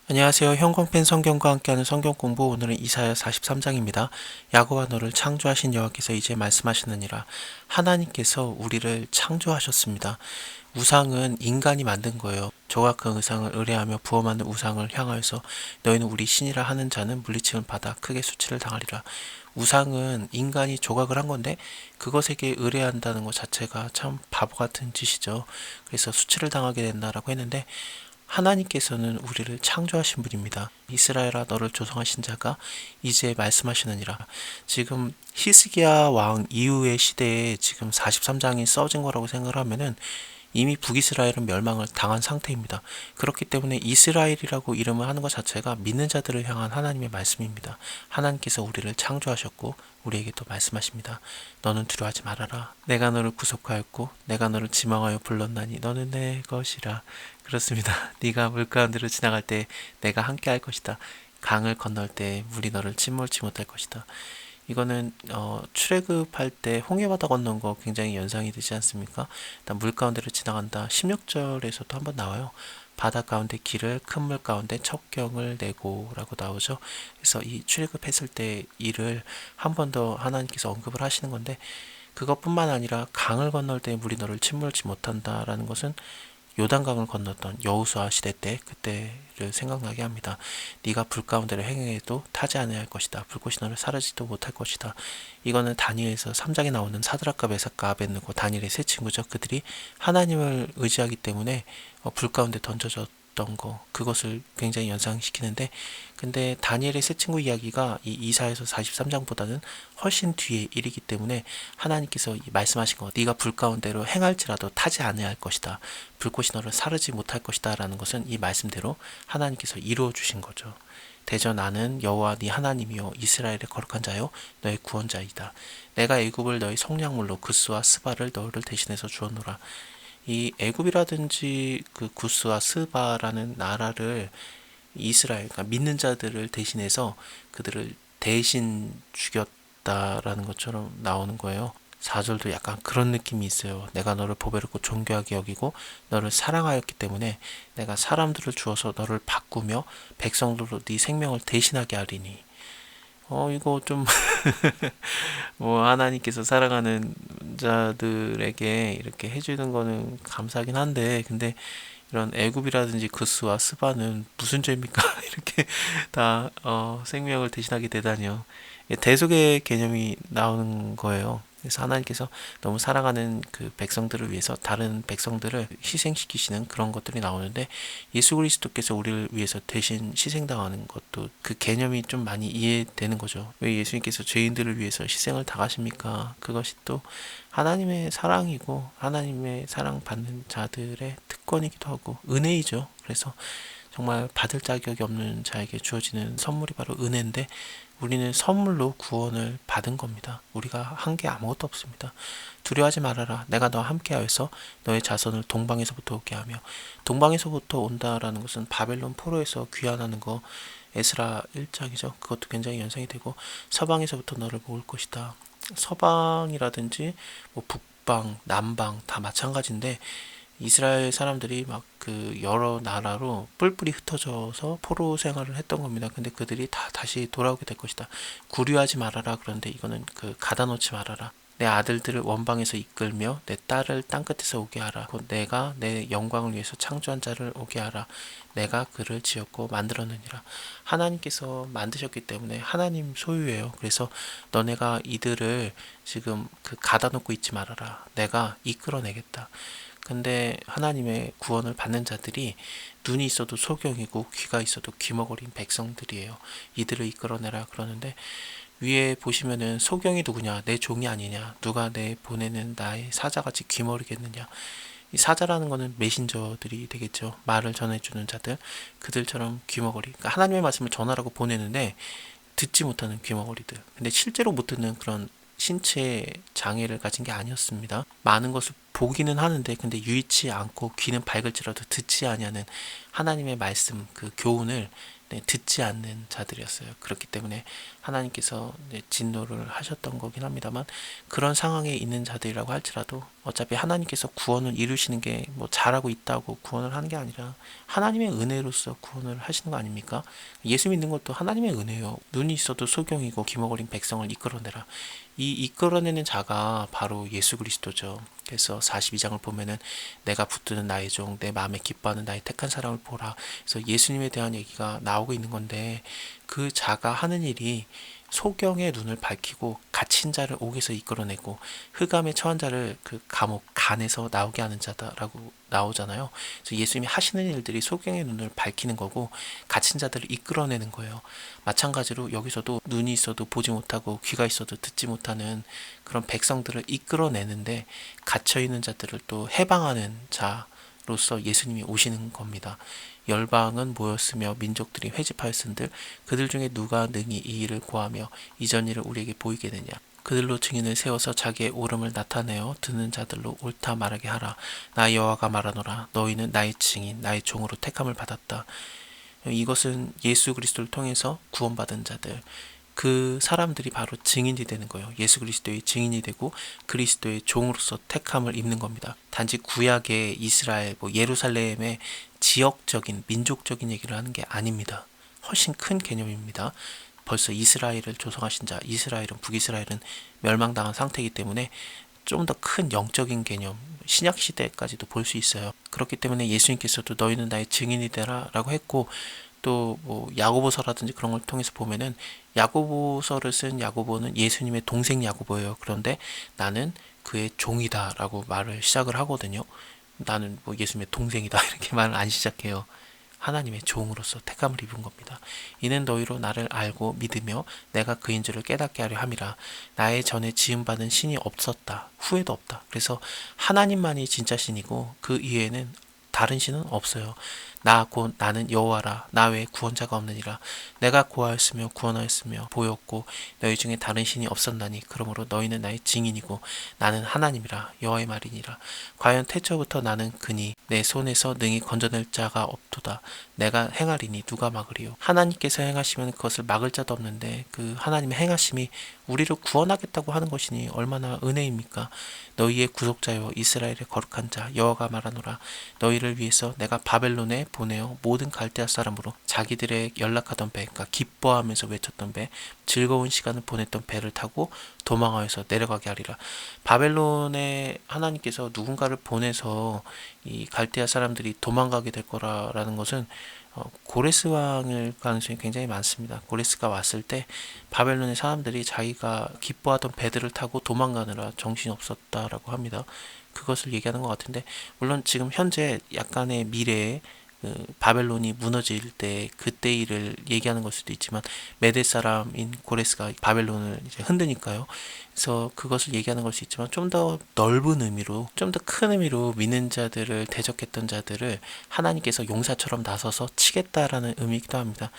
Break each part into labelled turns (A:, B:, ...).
A: 안녕하세요. 형광펜 성경과 함께하는 성경 공부, 오늘은 이사야 43장입니다. 야곱아 너를 창조하신 여호와께서 이제 말씀하시느니라. 하나님께서 우리를 창조하셨습니다. 우상은 인간이 만든 거예요. 조각한 우상을 의뢰하며 부어 만든 우상을 향하여서 너희는 우리 신이라 하는 자는 물리침을 받아 크게 수치를 당하리라. 우상은 인간이 조각을 한 건데 그것에게 의뢰한다는 것 자체가 참 바보 같은 짓이죠. 그래서 수치를 당하게 된다라고 했는데, 하나님께서는 우리를 창조하신 분입니다. 이스라엘아 너를 조성하신 자가 이제 말씀하시느니라. 지금 히스기야 왕 이후의 시대에 지금 43장이 써진 거라고 생각을 하면은 이미 북이스라엘은 멸망을 당한 상태입니다. 그렇기 때문에 이스라엘이라고 이름을 하는 것 자체가 믿는 자들을 향한 하나님의 말씀입니다. 하나님께서 우리를 창조하셨고 우리에게 또 말씀하십니다. 너는 두려워하지 말아라. 내가 너를 구속하였고 내가 너를 지망하여 불렀나니 너는 내 것이라. 그렇습니다. 네가 물 가운데로 지나갈 때 내가 함께 할 것이다. 강을 건널 때 물이 너를 침몰치 못할 것이다. 이거는 출애굽할 때 홍해바다 건넌 거 굉장히 연상이 되지 않습니까? 일단 물 가운데를 지나간다. 16절에서도 한번 나와요. 바다 가운데 길을 큰 물 가운데 첩경을 내고라고 나오죠. 그래서 이 출애굽했을 때 일을 한 번 더 하나님께서 언급을 하시는 건데, 그것뿐만 아니라 강을 건널 때 물이 너를 침몰치 못한다라는 것은 요단강을 건넜던 여호수아 시대 때 그때를 생각나게 합니다. 네가 불 가운데를 행해도 타지 않아야 할 것이다. 불꽃이 너를 사르지도 못할 것이다. 이거는 다니엘에서 3장에 나오는 사드락과 메삭과 아벳느고 다니엘의 세 친구죠. 그들이 하나님을 의지하기 때문에 불 가운데 던져졌던 거, 그것을 굉장히 연상시키는데, 근데 다니엘의 세 친구 이야기가 이 이사야서 43장보다는 훨씬 뒤에 일이기 때문에 하나님께서 말씀하신 거, 네가 불 가운데로 행할지라도 타지 않아야 할 것이다. 불꽃이 너를 사르지 못할 것이다 라는 것은 이 말씀대로 하나님께서 이루어 주신 거죠. 대저 나는 여호와 네 하나님이요 이스라엘의 거룩한 자요 너의 구원자이다. 내가 애굽을 너의 속량물로 구스와 스바를 너를 대신해서 주었노라. 이 애굽이라든지 그 구스와 스바라는 나라를 이스라엘, 그러니까 믿는 자들을 대신해서 그들을 대신 죽였다라는 것처럼 나오는 거예요. 4절도 약간 그런 느낌이 있어요. 내가 너를 보배롭고 존귀하게 여기고 너를 사랑하였기 때문에 내가 사람들을 주어서 너를 바꾸며 백성들로 네 생명을 대신하게 하리니. 이거 좀 뭐 하나님께서 사랑하는 자들에게 이렇게 해주는 거는 감사하긴 한데, 근데 이런 애굽이라든지 구스와 스바는 무슨 죄입니까? 이렇게 다 생명을 대신하게 되다니요. 대속의 개념이 나오는 거예요. 그래서 하나님께서 너무 사랑하는 그 백성들을 위해서 다른 백성들을 희생시키시는 그런 것들이 나오는데, 예수 그리스도께서 우리를 위해서 대신 희생당하는 것도 그 개념이 좀 많이 이해되는 거죠. 왜 예수님께서 죄인들을 위해서 희생을 당하십니까? 그것이 또 하나님의 사랑이고 하나님의 사랑받는 자들의 특권이기도 하고 은혜이죠. 그래서 정말 받을 자격이 없는 자에게 주어지는 선물이 바로 은혜인데, 우리는 선물로 구원을 받은 겁니다. 우리가 한 게 아무것도 없습니다. 두려워하지 말아라. 내가 너와 함께하여서 너의 자손을 동방에서부터 오게 하며, 동방에서부터 온다라는 것은 바벨론 포로에서 귀환하는 거, 에스라 1장이죠. 그것도 굉장히 연상이 되고, 서방에서부터 너를 모을 것이다. 서방이라든지 뭐 북방, 남방 다 마찬가지인데, 이스라엘 사람들이 막 그 여러 나라로 뿔뿔이 흩어져서 포로 생활을 했던 겁니다. 근데 그들이 다 다시 돌아오게 될 것이다. 구류하지 말아라. 그런데 이거는 그 가다 놓지 말아라. 내 아들들을 원방에서 이끌며 내 딸을 땅끝에서 오게 하라. 곧 내가 내 영광을 위해서 창조한 자를 오게 하라. 내가 그를 지었고 만들었느니라. 하나님께서 만드셨기 때문에 하나님 소유예요. 그래서 너네가 이들을 지금 그 가다 놓고 있지 말아라. 내가 이끌어내겠다. 근데 하나님의 구원을 받는 자들이 눈이 있어도 소경이고 귀가 있어도 귀머거린 백성들이에요. 이들을 이끌어내라 그러는데, 위에 보시면은 소경이 누구냐? 내 종이 아니냐? 누가 내 보내는 나의 사자같이 귀머르겠느냐? 이 사자라는 거는 메신저들이 되겠죠. 말을 전해주는 자들, 그들처럼 귀머거리. 그러니까 하나님의 말씀을 전하라고 보내는데 듣지 못하는 귀머거리들. 근데 실제로 못 듣는 그런 신체 장애를 가진 게 아니었습니다. 많은 것을 보기는 하는데 근데 유의치 않고 귀는 밝을지라도 듣지 아니하는 하나님의 말씀, 그 교훈을 듣지 않는 자들이었어요. 그렇기 때문에 하나님께서 진노를 하셨던 거긴 합니다만, 그런 상황에 있는 자들이라고 할지라도 어차피 하나님께서 구원을 이루시는 게 뭐 잘하고 있다고 구원을 하는 게 아니라 하나님의 은혜로서 구원을 하시는 거 아닙니까? 예수 믿는 것도 하나님의 은혜요. 눈이 있어도 소경이고 기머거린 백성을 이끌어내라. 이 이끌어내는 자가 바로 예수 그리스도죠. 그래서 42장을 보면은 내가 붙드는 나의 종, 내 마음에 기뻐하는 나의 택한 사람을 보라. 그래서 예수님에 대한 얘기가 나오고 있는 건데, 그 자가 하는 일이 소경의 눈을 밝히고 갇힌 자를 옥에서 이끌어내고 흑암에 처한 자를 그 감옥 간에서 나오게 하는 자다라고 나오잖아요. 그래서 예수님이 하시는 일들이 소경의 눈을 밝히는 거고 갇힌 자들을 이끌어내는 거예요. 마찬가지로 여기서도 눈이 있어도 보지 못하고 귀가 있어도 듣지 못하는 그런 백성들을 이끌어내는데, 갇혀있는 자들을 또 해방하는 자로서 예수님이 오시는 겁니다. 열방은 모였으며 민족들이 회집하였은들 그들 중에 누가 능히 이 일을 고하며 이전 일을 우리에게 보이겠느냐. 그들로 증인을 세워서 자기의 옳음을 나타내어 듣는 자들로 옳다 말하게 하라. 나 여호와가 말하노라. 너희는 나의 증인 나의 종으로 택함을 받았다. 이것은 예수 그리스도를 통해서 구원받은 자들, 그 사람들이 바로 증인이 되는 거예요. 예수 그리스도의 증인이 되고 그리스도의 종으로서 택함을 입는 겁니다. 단지 구약의 이스라엘, 예루살렘의 지역적인 민족적인 얘기를 하는 게 아닙니다. 훨씬 큰 개념입니다. 벌써 이스라엘을 조성하신 자, 이스라엘은 북이스라엘은 멸망당한 상태이기 때문에 좀 더 큰 영적인 개념, 신약 시대까지도 볼 수 있어요. 그렇기 때문에 예수님께서도 너희는 나의 증인이 되라 라고 했고, 또 야고보서라든지 그런 걸 통해서 보면은 야고보서를 쓴 야고보는 예수님의 동생 야고보예요. 그런데 나는 그의 종이다 라고 말을 시작을 하거든요. 나는 예수님의 동생이다 이렇게 말을 안 시작해요. 하나님의 종으로서 택함을 입은 겁니다. 이는 너희로 나를 알고 믿으며 내가 그인 줄을 깨닫게 하려 함이라. 나의 전에 지음받은 신이 없었다. 후에도 없다. 그래서 하나님만이 진짜 신이고 그 이외에는 다른 신은 없어요. 나 곧 나는 여호와라. 나 외에 구원자가 없느니라. 내가 고하였으며 구원하였으며 보였고 너희 중에 다른 신이 없었나니 그러므로 너희는 나의 증인이고 나는 하나님이라. 여호와의 말이니라. 과연 태초부터 나는 그니 내 손에서 능히 건져낼 자가 없도다. 내가 행하리니 누가 막으리요. 하나님께서 행하시면 그것을 막을 자도 없는데 그 하나님의 행하심이 우리를 구원하겠다고 하는 것이니 얼마나 은혜입니까? 너희의 구속자여 이스라엘의 거룩한 자 여호와가 말하노라. 너희를 위해서 내가 바벨론에 보내어 모든 갈대아 사람으로 자기들의 연락하던 배, 그러니까 기뻐하면서 외쳤던 배, 즐거운 시간을 보냈던 배를 타고 도망하여서 내려가게 하리라. 바벨론에 하나님께서 누군가를 보내서 이 갈대아 사람들이 도망가게 될 거라는 것은 고레스 왕일 가능성이 굉장히 많습니다. 고레스가 왔을 때 바벨론의 사람들이 자기가 기뻐하던 배들을 타고 도망가느라 정신이 없었다라고 합니다. 그것을 얘기하는 것 같은데, 물론 지금 현재 약간의 미래에 바벨론이 무너질 때 그때 일을 얘기하는 걸 수도 있지만 메대 사람인 고레스가 바벨론을 이제 흔드니까요. 그래서 그것을 얘기하는 걸 수 있지만 좀 더 넓은 의미로, 좀 더 큰 의미로 믿는 자들을 대적했던 자들을 하나님께서 용사처럼 나서서 치겠다라는 의미이기도 합니다.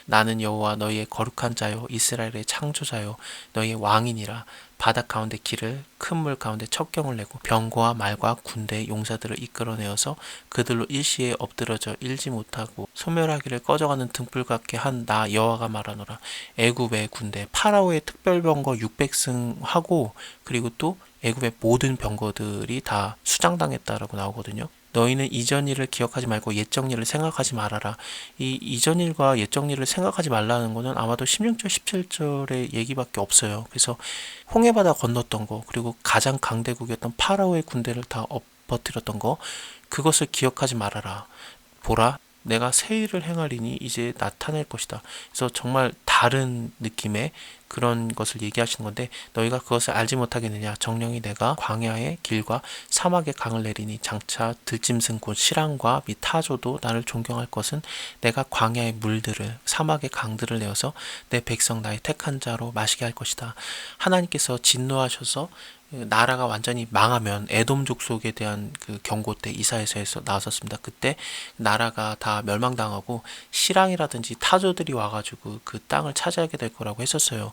A: 나는 여호와 너희의 거룩한 자요 이스라엘의 창조자요 너희의 왕이니라. 바다 가운데 길을 큰 물 가운데 첩경을 내고 병거와 말과 군대의 용사들을 이끌어내어서 그들로 일시에 엎드러져 일지 못하고 소멸하기를 꺼져가는 등불 같게 한 나 여호와가 말하노라. 애굽의 군대 파라오의 특별병거 600승하고 그리고 또 애굽의 모든 병거들이 다 수장당했다라고 나오거든요. 너희는 이전 일을 기억하지 말고 옛적 일을 생각하지 말아라. 이 이전 일과 옛적 일을 생각하지 말라는 거는 아마도 16절, 17절의 얘기밖에 없어요. 그래서 홍해바다 건넜던 거, 그리고 가장 강대국이었던 파라오의 군대를 다 엎어뜨렸던 거, 그것을 기억하지 말아라. 보라, 내가 새 일을 행하리니 이제 나타낼 것이다. 그래서 정말 다른 느낌의 그런 것을 얘기하시는 건데, 너희가 그것을 알지 못하겠느냐. 정령이 내가 광야의 길과 사막의 강을 내리니 장차 들짐승 곧 시랑과 및 타조도 나를 존경할 것은 내가 광야의 물들을 사막의 강들을 내어서 내 백성 나의 택한 자로 마시게 할 것이다. 하나님께서 진노하셔서 나라가 완전히 망하면 에돔 족속에 대한 그 경고 때 이사야서에서 나왔었습니다. 그때 나라가 다 멸망당하고 시랑이라든지 타조들이 와가지고 그 땅을 차지하게 될 거라고 했었어요.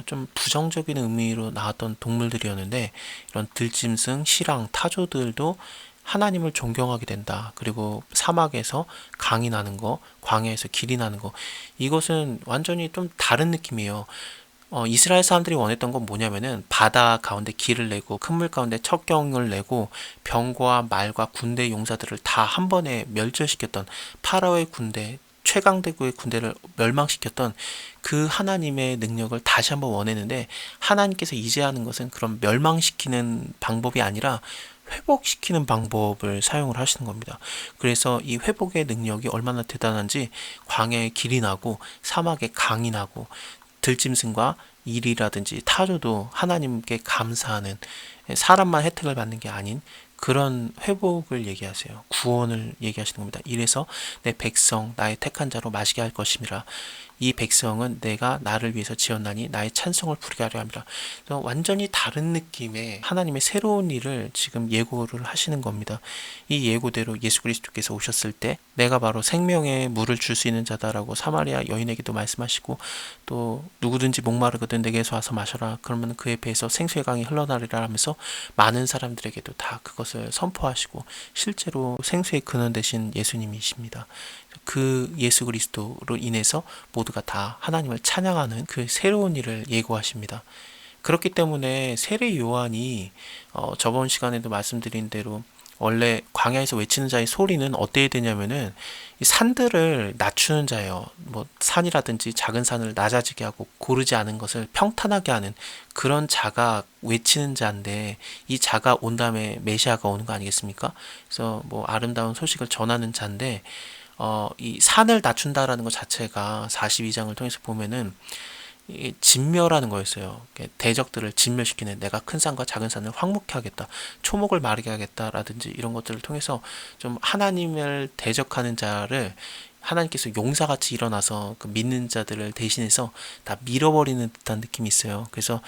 A: 좀 부정적인 의미로 나왔던 동물들이었는데, 이런 들짐승, 시랑, 타조들도 하나님을 존경하게 된다. 그리고 사막에서 강이 나는 거, 광야에서 길이 나는 거, 이것은 완전히 좀 다른 느낌이에요. 이스라엘 사람들이 원했던 건 뭐냐면은 바다 가운데 길을 내고 큰 물 가운데 첩경을 내고 병과 말과 군대 용사들을 다 한 번에 멸절시켰던 파라오의 군대, 최강대국의 군대를 멸망시켰던 그 하나님의 능력을 다시 한번 원했는데, 하나님께서 이제 하는 것은 그런 멸망시키는 방법이 아니라 회복시키는 방법을 사용을 하시는 겁니다. 그래서 이 회복의 능력이 얼마나 대단한지, 광야에 길이 나고 사막에 강이 나고 들짐승과 일이라든지 타조도 하나님께 감사하는, 사람만 혜택을 받는 게 아닌 그런 회복을 얘기하세요. 구원을 얘기하시는 겁니다. 이래서 내 백성 나의 택한 자로 마시게 할 것임이라. 이 백성은 내가 나를 위해서 지었나니 나의 찬송을 부르게 하려 함이라. 그래서 완전히 다른 느낌의 하나님의 새로운 일을 지금 예고를 하시는 겁니다. 이 예고대로 예수 그리스도께서 오셨을 때 내가 바로 생명의 물을 줄 수 있는 자다라고 사마리아 여인에게도 말씀하시고, 또 누구든지 목마르거든 내게서 와서 마셔라, 그러면 그의 배에서 생수의 강이 흘러나리라 하면서 많은 사람들에게도 다 그것을 선포하시고, 실제로 생수의 근원 되신 예수님이십니다. 그 예수 그리스도로 인해서 모두가 다 하나님을 찬양하는 그 새로운 일을 예고하십니다. 그렇기 때문에 세례 요한이 저번 시간에도 말씀드린 대로 원래 광야에서 외치는 자의 소리는 어때야 되냐면은 이 산들을 낮추는 자예요. 뭐 산이라든지 작은 산을 낮아지게 하고 고르지 않은 것을 평탄하게 하는 그런 자가 외치는 자인데, 이 자가 온 다음에 메시아가 오는 거 아니겠습니까? 그래서 뭐 아름다운 소식을 전하는 자인데, 이 산을 낮춘다라는 것 자체가 42장을 통해서 보면은 이 진멸하는 거였어요. 대적들을 진멸시키는, 내가 큰 산과 작은 산을 황무케 하겠다, 초목을 마르게 하겠다라든지 이런 것들을 통해서 좀 하나님을 대적하는 자를 하나님께서 용사같이 일어나서 그 믿는 자들을 대신해서 다 밀어버리는 듯한 느낌이 있어요. 그래서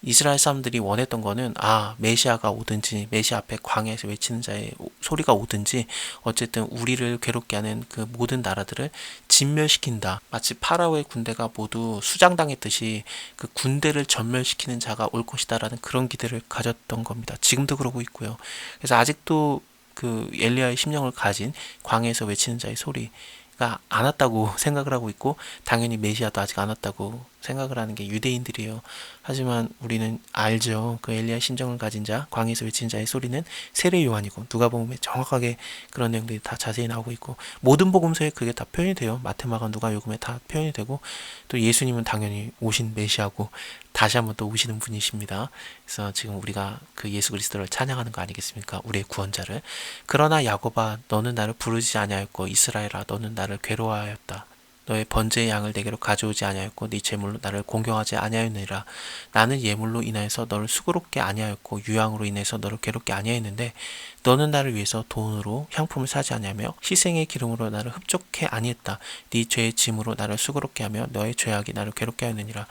A: 이스라엘 사람들이 원했던 거는, 메시아가 오든지 메시아 앞에 광야에서 외치는 자의 소리가 오든지 어쨌든 우리를 괴롭게 하는 그 모든 나라들을 진멸시킨다. 마치 파라오의 군대가 모두 수장당했듯이 그 군대를 전멸시키는 자가 올 것이다라는 그런 기대를 가졌던 겁니다. 지금도 그러고 있고요. 그래서 아직도 그 엘리야의 심령을 가진 광야에서 외치는 자의 소리가 안 왔다고 생각을 하고 있고, 당연히 메시아도 아직 안 왔다고 생각을 하는 게 유대인들이에요. 하지만 우리는 알죠. 그 엘리야의 심정을 가진 자, 광야에서 외친 자의 소리는 세례 요한이고, 누가복음에 정확하게 그런 내용들이 다 자세히 나오고 있고, 모든 복음서에 그게 다 표현이 돼요. 마태, 마가, 누가, 요금에 다 표현이 되고, 또 예수님은 당연히 오신 메시아고 다시 한번 또 오시는 분이십니다. 그래서 지금 우리가 그 예수 그리스도를 찬양하는 거 아니겠습니까? 우리의 구원자를. 그러나 야곱아 너는 나를 부르지 아니하였고, 이스라엘아 너는 나를 괴로워하였다. 너의 번제의 양을 내게로 가져오지 아니하였고 네 제물로 나를 공경하지 아니하였느니라. 나는 예물로 인하여서 너를 수고롭게 아니하였고 유향으로 인해서 너를 괴롭게 아니하였는데, 너는 나를 위해서 돈으로 향품을 사지 아니하며 희생의 기름으로 나를 흡족해 아니했다. 네 죄의 짐으로 나를 수고롭게 하며 너의 죄악이 나를 괴롭게 하였느니라.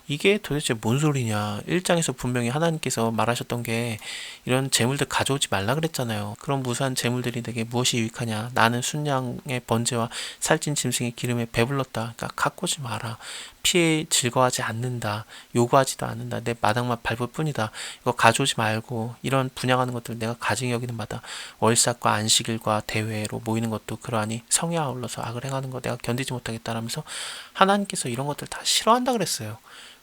A: 이게 도대체 뭔 소리냐. 1장에서 분명히 하나님께서 말하셨던 게 이런 재물들 가져오지 말라 그랬잖아요. 그런 무수한 재물들이 내게 무엇이 유익하냐. 나는 순양의 번제와 살찐 짐승의 기름에 배불렀다. 그러니까 갖고 오지 마라. 피해 즐거워하지 않는다. 요구하지도 않는다. 내 마당만 밟을 뿐이다. 이거 가져오지 말고, 이런 분양하는 것들 내가 가증히 여기는 바다. 월삭과 안식일과 대회로 모이는 것도 그러하니 성에 아울러서 악을 행하는 거 내가 견디지 못하겠다라면서 하나님께서 이런 것들 다 싫어한다 그랬어요.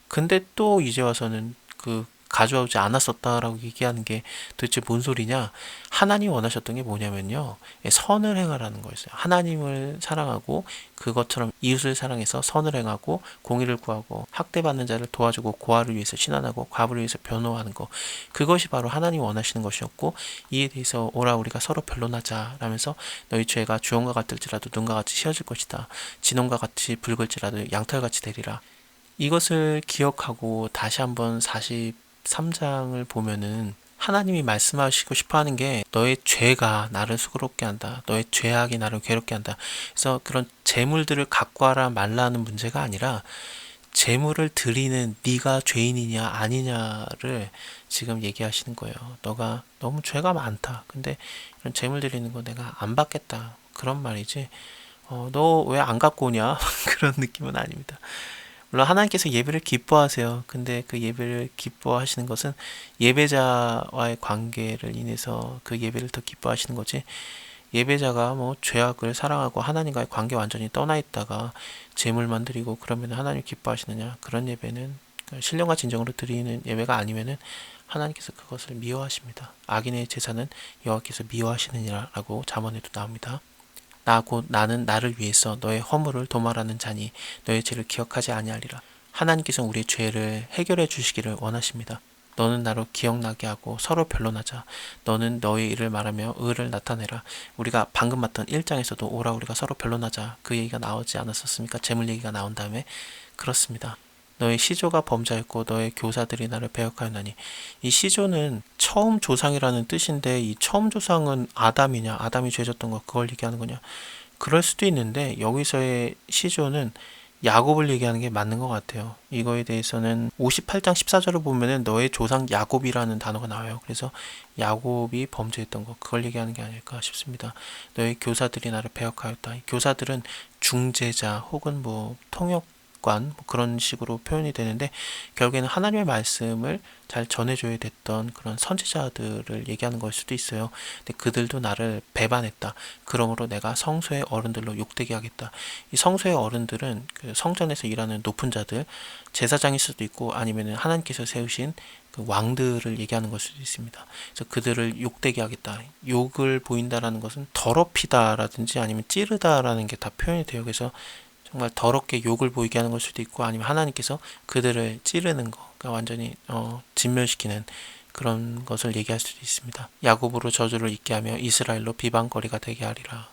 A: 근데 또 이제 와서는 그 가져오지 않았었다라고 얘기하는 게 도대체 뭔 소리냐. 하나님이 원하셨던 게 뭐냐면요, 선을 행하라는 거였어요. 하나님을 사랑하고 그것처럼 이웃을 사랑해서 선을 행하고 공의를 구하고 학대받는 자를 도와주고 고아를 위해서 신안하고 과부를 위해서 변호하는 거, 그것이 바로 하나님이 원하시는 것이었고, 이에 대해서 오라 우리가 서로 변론하자 라면서 너희 죄가 주홍과 같을지라도 눈과 같이 휘어질 것이다. 진홍과 같이 붉을지라도 양털같이 되리라. 이것을 기억하고 다시 한번 43장을 보면은 하나님이 말씀하시고 싶어 하는 게, 너의 죄가 나를 수고롭게 한다. 너의 죄악이 나를 괴롭게 한다. 그래서 그런 재물들을 갖고 와라 말라는 문제가 아니라, 재물을 드리는 네가 죄인이냐 아니냐를 지금 얘기하시는 거예요. 너가 너무 죄가 많다. 근데 이런 재물 드리는 거 내가 안 받겠다. 그런 말이지. 너 왜 안 갖고 오냐? 그런 느낌은 아닙니다. 물론 하나님께서 예배를 기뻐하세요. 근데 그 예배를 기뻐하시는 것은 예배자와의 관계를 인해서 그 예배를 더 기뻐하시는 거지. 예배자가 뭐 죄악을 사랑하고 하나님과의 관계 완전히 떠나 있다가 제물만 드리고 그러면 하나님 기뻐하시느냐? 그런 예배는 신령과 진정으로 드리는 예배가 아니면은 하나님께서 그것을 미워하십니다. 악인의 제사는 여호와께서 미워하시느니라라고 잠언에도 나옵니다. 나 곧 나는 나를 위해서 너의 허물을 도말하는 자니 너의 죄를 기억하지 아니하리라. 하나님께서 우리의 죄를 해결해 주시기를 원하십니다. 너는 나로 기억나게 하고 서로 변론하자. 너는 너의 일을 말하며 의를 나타내라. 우리가 방금 봤던 1장에서도 오라 우리가 서로 변론하자. 그 얘기가 나오지 않았었습니까? 재물 얘기가 나온 다음에. 그렇습니다. 너의 시조가 범자였고 너의 교사들이 나를 배역하였나니. 이 시조는 처음 조상이라는 뜻인데 이 처음 조상은 아담이냐? 아담이 죄졌던 거 그걸 얘기하는 거냐? 그럴 수도 있는데 여기서의 시조는 야곱을 얘기하는 게 맞는 것 같아요. 이거에 대해서는 58장 14절을 보면은 너의 조상 야곱이라는 단어가 나와요. 그래서 야곱이 범죄했던 거 그걸 얘기하는 게 아닐까 싶습니다. 너의 교사들이 나를 배역하였다. 이 교사들은 중재자 혹은 뭐 통역관 뭐 그런 식으로 표현이 되는데 결국에는 하나님의 말씀을 잘 전해줘야 됐던 그런 선지자들을 얘기하는 걸 수도 있어요. 근데 그들도 나를 배반했다. 그러므로 내가 성소의 어른들로 욕되게 하겠다. 이 성소의 어른들은 그 성전에서 일하는 높은 자들, 제사장일 수도 있고 아니면 하나님께서 세우신 그 왕들을 얘기하는 걸 수도 있습니다. 그래서 그들을 욕되게 하겠다. 욕을 보인다라는 것은 더럽히다라든지 아니면 찌르다라는 게 다 표현이 돼요. 그래서 정말 더럽게 욕을 보이게 하는 걸 수도 있고 아니면 하나님께서 그들을 찌르는 거, 그러니까 완전히 진멸시키는 그런 것을 얘기할 수도 있습니다. 야곱으로 저주를 잊게 하며 이스라엘로 비방거리가 되게 하리라.